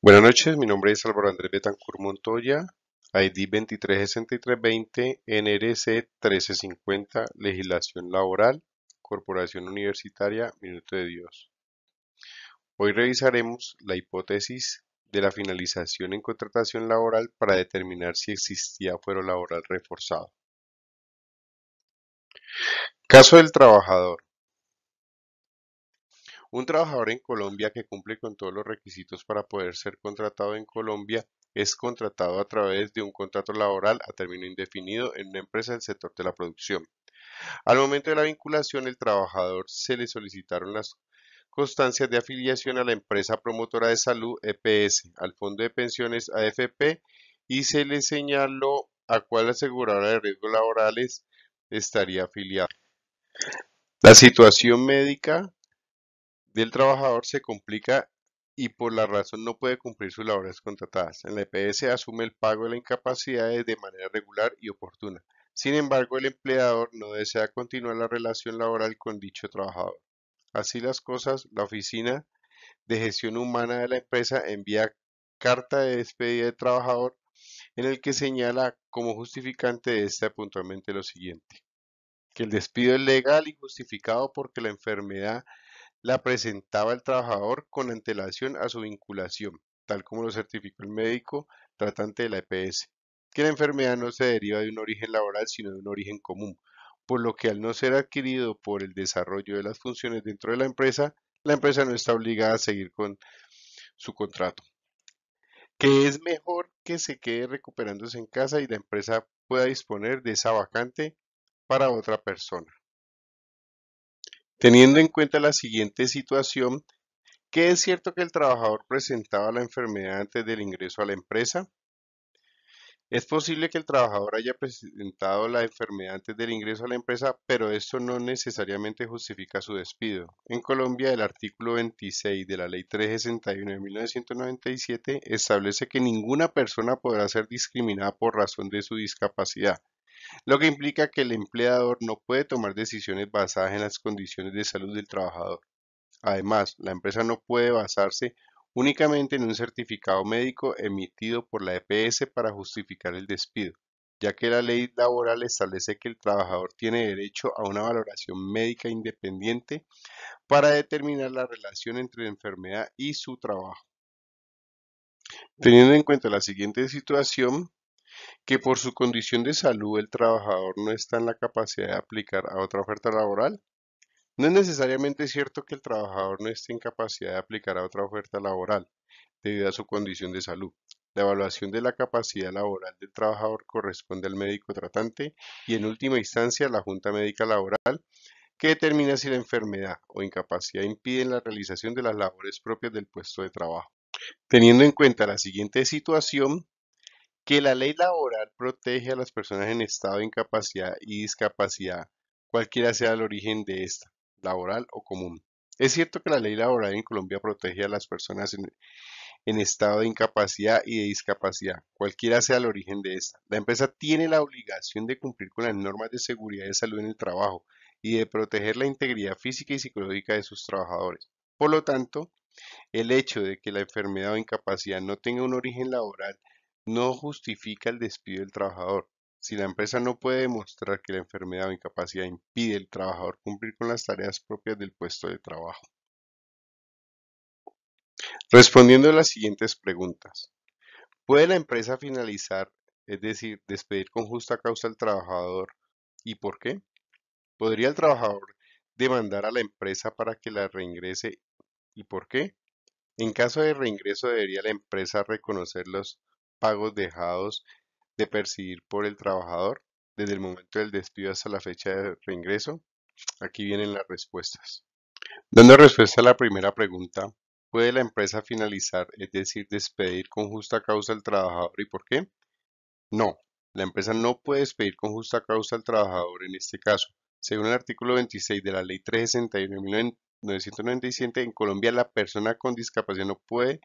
Buenas noches, mi nombre es Álvaro Andrés Betancourt Montoya, ID 236320, NRC 1350, Legislación Laboral, Corporación Universitaria, Minuto de Dios. Hoy revisaremos la hipótesis de la finalización en contratación laboral para determinar si existía fuero laboral reforzado. Caso del trabajador. Un trabajador en Colombia que cumple con todos los requisitos para poder ser contratado en Colombia es contratado a través de un contrato laboral a término indefinido en una empresa del sector de la producción. Al momento de la vinculación, el trabajador se le solicitaron las constancias de afiliación a la empresa promotora de salud EPS, al fondo de pensiones AFP y se le señaló a cuál aseguradora de riesgos laborales estaría afiliado. La situación médica del trabajador se complica y por la razón no puede cumplir sus labores contratadas. En la EPS asume el pago de la incapacidad de manera regular y oportuna. Sin embargo, el empleador no desea continuar la relación laboral con dicho trabajador. Así las cosas, la oficina de gestión humana de la empresa envía carta de despedida del trabajador en el que señala como justificante de esta puntualmente lo siguiente, que el despido es legal y justificado porque la enfermedad la presentaba el trabajador con antelación a su vinculación, tal como lo certificó el médico tratante de la EPS, que la enfermedad no se deriva de un origen laboral, sino de un origen común, por lo que al no ser adquirido por el desarrollo de las funciones dentro de la empresa no está obligada a seguir con su contrato, que es mejor que se quede recuperándose en casa y la empresa pueda disponer de esa vacante para otra persona. Teniendo en cuenta la siguiente situación, ¿qué es cierto que el trabajador presentaba la enfermedad antes del ingreso a la empresa? Es posible que el trabajador haya presentado la enfermedad antes del ingreso a la empresa, pero esto no necesariamente justifica su despido. En Colombia, el artículo 26 de la Ley 361 de 1997 establece que ninguna persona podrá ser discriminada por razón de su discapacidad, lo que implica que el empleador no puede tomar decisiones basadas en las condiciones de salud del trabajador. Además, la empresa no puede basarse únicamente en un certificado médico emitido por la EPS para justificar el despido, ya que la ley laboral establece que el trabajador tiene derecho a una valoración médica independiente para determinar la relación entre la enfermedad y su trabajo. Teniendo en cuenta la siguiente situación, que por su condición de salud el trabajador no está en la capacidad de aplicar a otra oferta laboral, no es necesariamente cierto que el trabajador no esté en capacidad de aplicar a otra oferta laboral debido a su condición de salud. La evaluación de la capacidad laboral del trabajador corresponde al médico tratante y en última instancia a la Junta Médica Laboral, que determina si la enfermedad o incapacidad impiden la realización de las labores propias del puesto de trabajo. Teniendo en cuenta la siguiente situación, que la ley laboral protege a las personas en estado de incapacidad y discapacidad, cualquiera sea el origen de esta, laboral o común. Es cierto que la ley laboral en Colombia protege a las personas en estado de incapacidad y de discapacidad, cualquiera sea el origen de esta. La empresa tiene la obligación de cumplir con las normas de seguridad y salud en el trabajo y de proteger la integridad física y psicológica de sus trabajadores. Por lo tanto, el hecho de que la enfermedad o incapacidad no tenga un origen laboral no justifica el despido del trabajador. Si la empresa no puede demostrar que la enfermedad o incapacidad impide al trabajador cumplir con las tareas propias del puesto de trabajo. Respondiendo a las siguientes preguntas. ¿Puede la empresa finalizar, es decir, despedir con justa causa al trabajador y por qué? ¿Podría el trabajador demandar a la empresa para que la reingrese y por qué? En caso de reingreso, ¿debería la empresa reconocer los pagos dejados de percibir por el trabajador desde el momento del despido hasta la fecha de reingreso? Aquí vienen las respuestas. Dando respuesta a la primera pregunta, ¿puede la empresa finalizar, es decir, despedir con justa causa al trabajador y por qué? No, la empresa no puede despedir con justa causa al trabajador en este caso. Según el artículo 26 de la Ley 361 de 1997, en Colombia la persona con discapacidad no puede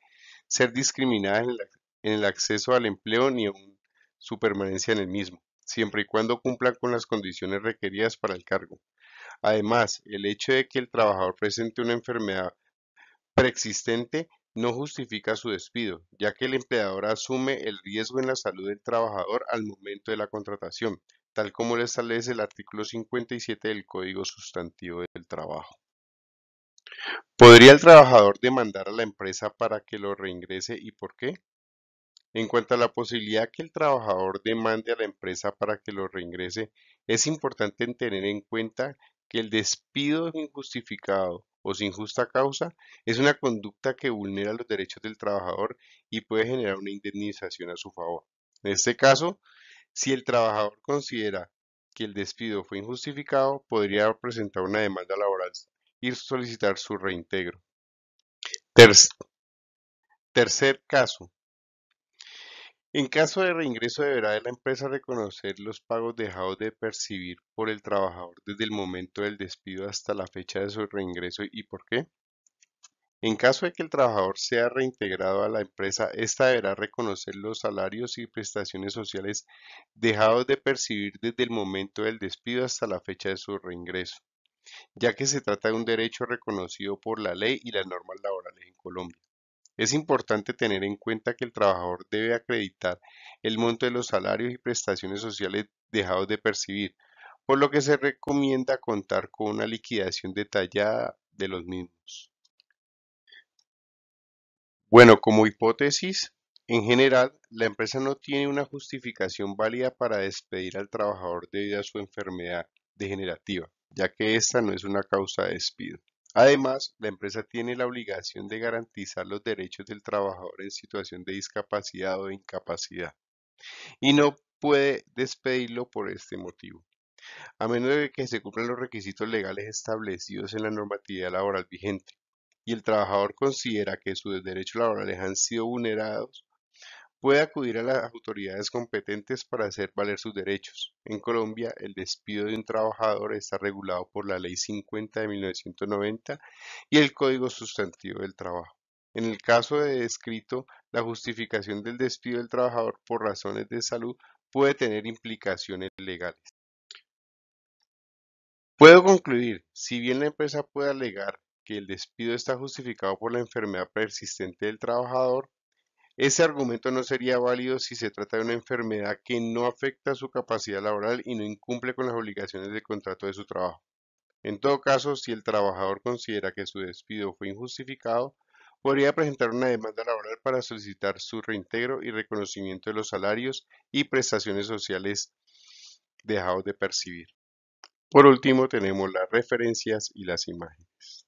ser discriminada en el acceso al empleo ni en su permanencia en el mismo, siempre y cuando cumplan con las condiciones requeridas para el cargo. Además, el hecho de que el trabajador presente una enfermedad preexistente no justifica su despido, ya que el empleador asume el riesgo en la salud del trabajador al momento de la contratación, tal como lo establece el artículo 57 del Código Sustantivo del Trabajo. ¿Podría el trabajador demandar a la empresa para que lo reingrese y por qué? En cuanto a la posibilidad que el trabajador demande a la empresa para que lo reingrese, es importante tener en cuenta que el despido injustificado o sin justa causa es una conducta que vulnera los derechos del trabajador y puede generar una indemnización a su favor. En este caso, si el trabajador considera que el despido fue injustificado, podría presentar una demanda laboral y solicitar su reintegro. Ter- Tercer caso. En caso de reingreso, deberá la empresa reconocer los pagos dejados de percibir por el trabajador desde el momento del despido hasta la fecha de su reingreso y por qué. En caso de que el trabajador sea reintegrado a la empresa, ésta deberá reconocer los salarios y prestaciones sociales dejados de percibir desde el momento del despido hasta la fecha de su reingreso, ya que se trata de un derecho reconocido por la ley y las normas laborales en Colombia. Es importante tener en cuenta que el trabajador debe acreditar el monto de los salarios y prestaciones sociales dejados de percibir, por lo que se recomienda contar con una liquidación detallada de los mismos. Bueno, como hipótesis, en general, la empresa no tiene una justificación válida para despedir al trabajador debido a su enfermedad degenerativa, ya que esta no es una causa de despido. Además, la empresa tiene la obligación de garantizar los derechos del trabajador en situación de discapacidad o de incapacidad y no puede despedirlo por este motivo, a menos de que se cumplan los requisitos legales establecidos en la normatividad laboral vigente y el trabajador considera que sus derechos laborales han sido vulnerados, puede acudir a las autoridades competentes para hacer valer sus derechos. En Colombia, el despido de un trabajador está regulado por la Ley 50 de 1990 y el Código Sustantivo del Trabajo. En el caso de descrito, la justificación del despido del trabajador por razones de salud puede tener implicaciones legales. Puedo concluir, si bien la empresa puede alegar que el despido está justificado por la enfermedad persistente del trabajador, ese argumento no sería válido si se trata de una enfermedad que no afecta su capacidad laboral y no incumple con las obligaciones del contrato de su trabajo. En todo caso, si el trabajador considera que su despido fue injustificado, podría presentar una demanda laboral para solicitar su reintegro y reconocimiento de los salarios y prestaciones sociales dejados de percibir. Por último, tenemos las referencias y las imágenes.